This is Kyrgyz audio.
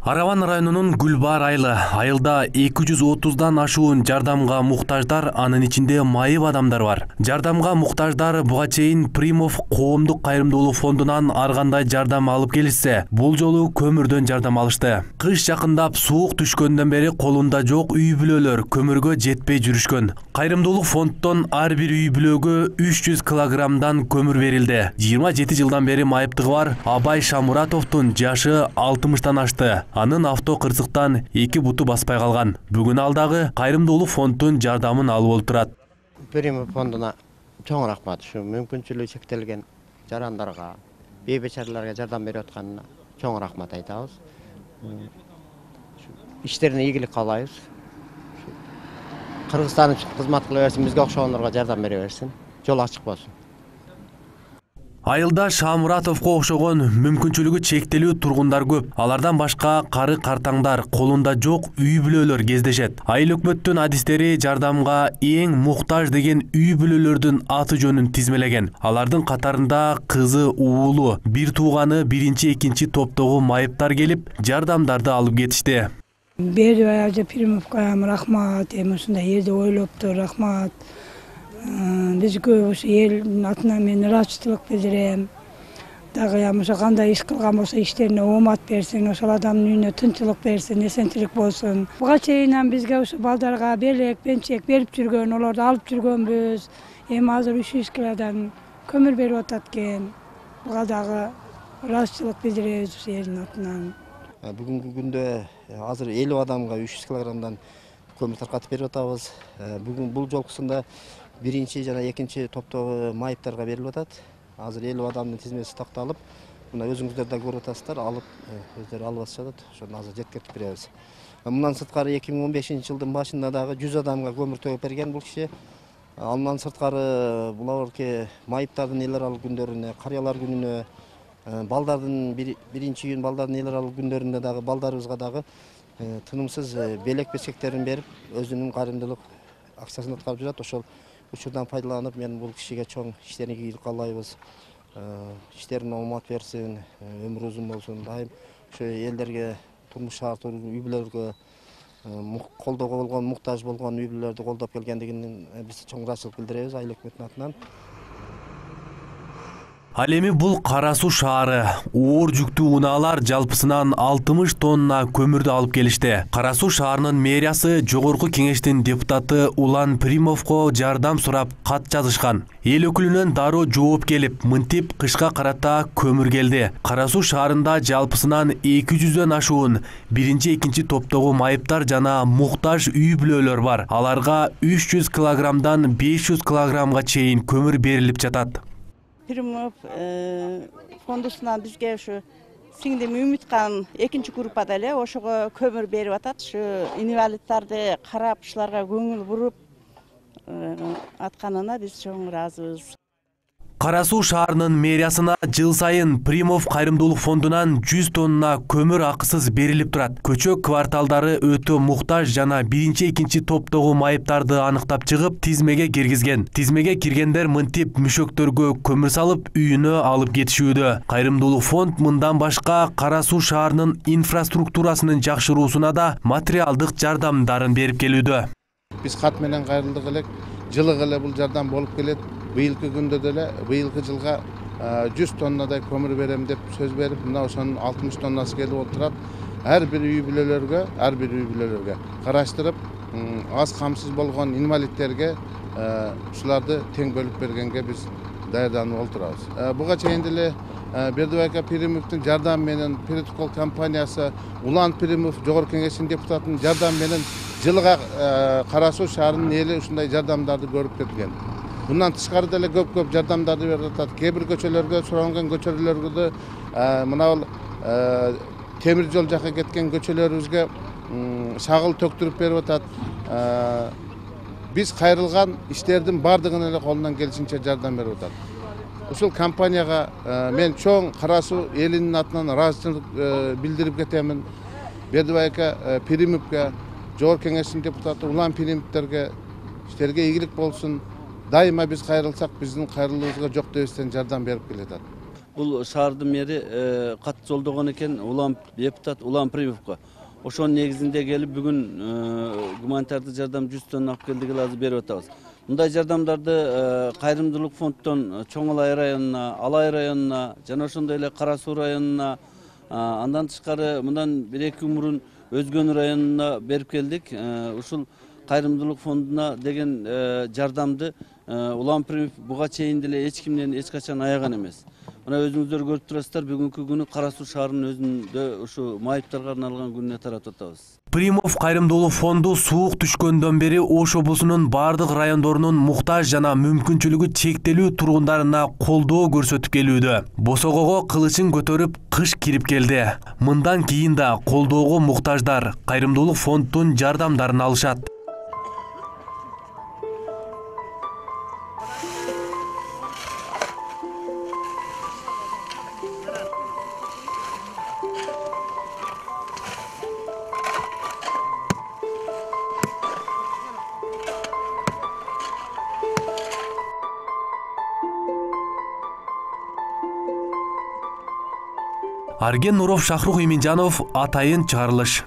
Араван районунун Гүлбар айылда 230дан ашуун жардамга муктаждар, анын ичинде майып адамдар бар. Жардамга муктаждар буга чейин Примов коомдук кайрымдуулук фондунан ар кандай жардам алып келишсе, бул жолу көмүрдөн жардам алышты. Кыш жакындап суук түшкөндөн бери колунда жок үй бүлөлөр көмүргө жетпей жүрүшкөн. Кайрымдуулук фонддон ар бир үй бүлөгө 300 килограммдан көмүр берилди. 27 жылдан бери майыптыгы бар Абай Шамуратовдун жашы 60-тан ашты. Анын автокырсыктан 2 буту баспай калган. Бүгүн алдагы кайрымдуулук фонддун жардамын алып отурат. Примов фондуна чоң рахмат. Ушу мүмкүнчүлүгү чектелген жарандарга, бейбечараларга жардам берип атканына чоң рахмат айтабыз. Иштерине ийгилик каалайбыз. Кыргызстан үчүн кызмат кыла берсин, бизге окшогондорго жардам бере берсин. Жол ачык болсун. Айылда Шамуратовго окшогон мүмкүнчүлүгү чектелүү тургундар көп. Алардан башка кары картаңдар, колунда жок үй бүлөлөр кездешет. Айыл өкмөттүн адистери жардамга эң муктаж деген үй бүлөлөрдүн аты жөнүн тизмелеген. Алардын катарында кызы, уулу, бир тууганы биринчи, экинчи топтогу майыптар келип, жардамдарды алып кетишти. Бердибай Примовго рахмат, ушундай жерде ойлоптур, рахмат. Биз көп элдин атынан мен ыраазычылык билдирем. Дагы ошо кандай иш кылган болсо иштерине оомат берсин, ошол адамдын үйүнө тынччылык берсин, эсентилик болсун. Буга чейин бизге ушу балдарга белек, бенчек берип жүргөн, олорду алып жүргөнбүз. Эми азыр 300 килодан көмүр берип атат экен. Буга дагы ыраазычылык билдиребиз ушу элдин атынан. Бүгүнкү күндө азыр 50 адамга 300 килограммдан көмүр таркатып берип атабыз. Бүгүн бул жолкусунда биринчи жана экинчи топтогу майыптарга берилип атат. Азыр 50 адамдын тизмеси токтолуп, мына өзүңүздөр да көрүп атасыздар, алып өздөрү алып атышат. Ошону азыр жеткиртип беребиз. Мындан сырткары 2015-жылдын башында дагы 100 адамга көмүр төгүп берген бул киши. Андан сырткары буларки майыптардын эл аралык күндөрүнө, карыялар күнүнө, балдардын биринчи күн балдардын эл аралык күндөрүндө дагы балдарыбызга дагы тынымсыз белек бечектерин берип, өзүнүн кайрымдуулук акчасын аткарып жүрөт. Ошол учурдан пайдаланып, мен бул кишиге чоң иштерине ийгилик каалайбыз. Иштерине оомат берсин, өмүрү узун болсун. Дайым ошо элдерге турмуш шартуу үй бүлөлөргө колдоого болгон, муктаж болгон үй бүлөлөрдү колдоп келгендигинен биз чоң ыраазычылык билдиребиз айыл өкмөтүнүн атынан. Ал эми бул Кара Суу шаары. Оор жүктүү унаалар жалпысынан 60 тонна көмүрдү алып келишти. Кара Суу шаарынын мэриясы жогорку кеңештин депутаты Улан Примовго жардам сурап кат жазышкан. Эл өкүлүнөн дароо жооп келип, мынтип кышка карата көмүр келди. Кара Суу шаарында жалпысынан 200дөн ашуун биринчи, экинчи топтогу майыптар жана муктаж үй бүлөлөр бар. Аларга 300 килограммдан 500 килограммга чейин көмүр берилип жатат. Примов фондусунан бизге ушу сиңдим Үмүткан экинчи группада эле ошого көмүр берип атат. Ушу инвалиддарды карап, ушуларга көңүл буруп атканына биз чоң ыраазыбыз. Кара Суу шаарынын мэриясына жыл сайын Примов кайрымдуулук фондунан 100 тонна көмүр акысыз берилип турат. Көчө кварталдары өтө муктаж жана биринчи, экинчи топтогу майыптарды аныктап чыгып, тизмеге киргизген. Тизмеге киргендер мынтип мүшөктөргө көмүр салып, үйүнө алып кетишүүдө. Кайрымдуулук фонд мындан башка Кара Суу шаарынын инфраструктурасынын жакшыруусуна да материалдык жардамдарын берип келүүдө. Биз кат менен кайрылдык элек, жылык эле бул жардам болуп келет. Быйылкы күндө деле быйылкы жылга 100 тоннадай көмүр берем деп сөз берип, мына ошонун 60 тоннасы келип отурат. Ар бир үй бүлөлөргө караштырып, аз камсыз болгон инвалидтерге ушуларды тең бөлүп бергенге биз даярданып отурабыз. Буга чейин деле Бердибай Примовдун жардамы менен Перетукол компаниясы, Улан Примов жогорку кеңештин депутатынын жардамы менен жылга Кара Суу шаарынын эли ушундай жардамдарды көрүп кеткен. Bundan tышкары деле көп жардамдарды берип атат. Кээ бир көчөлөргө, суранган көчөлөргө мына темир жол жака кеткен көчөлөрүбүзгө шагыл төктүрүп берип атат. Биз кайрылган иштердин бардыгын эле колунан келишинче жардам берип атат. Ушул компанияга мен чоң Кара Суу элинин атынан ыраазычылык билдирип кетемин. Бердибай Примовго, жогорку кеңештин депутаты Улан Примовдерге иштерге ийгилик болсун. Дайыма биз кайрылсак, биздин кайрылуубузга жок дебестен жардам берип келатат. бул шаардын мэри кат жолдогон экен депутат Улам Примовго. Ошонун негизинде келип бүгүн гуманитардык жардам 100 тонна алып келдик эле азыр берип атабыз. Мындай жардамдарды кайрымдуулук фонддон Чоң Алай районуна, Алай районуна жана ошондой эле Кара Суу районуна, андан тышкары мындан 1-2 күн мурун Өзгөн районуна берип келдик. Ушул кайрымдуулук фондуна деген жардамды Улам Примов буга чейин деле эч кимден эч качан аяган эмес. Мына өзүңүздөр көрүп турасыздар, бүгүнкү күнү Кара Суу шаарынын өзүндө ушу майыптарга арналган күнүнө таратып атабыз. Примов кайрымдуулук фонду суук түшкөндөн бери Ош облусунун бардык райондорунун муктаж жана мүмкүнчүлүгү чектелүү тургундарына колдоо көрсөтүп келүүдө. Босогого кылычын көтөрүп кыш кирип келди. Мындан кийин да колдоого муктаждар кайрымдуулук фонддун жардамдарын алышат. Арген Нуров, Шахрух Иминжанов, Атайын чыгарылыш.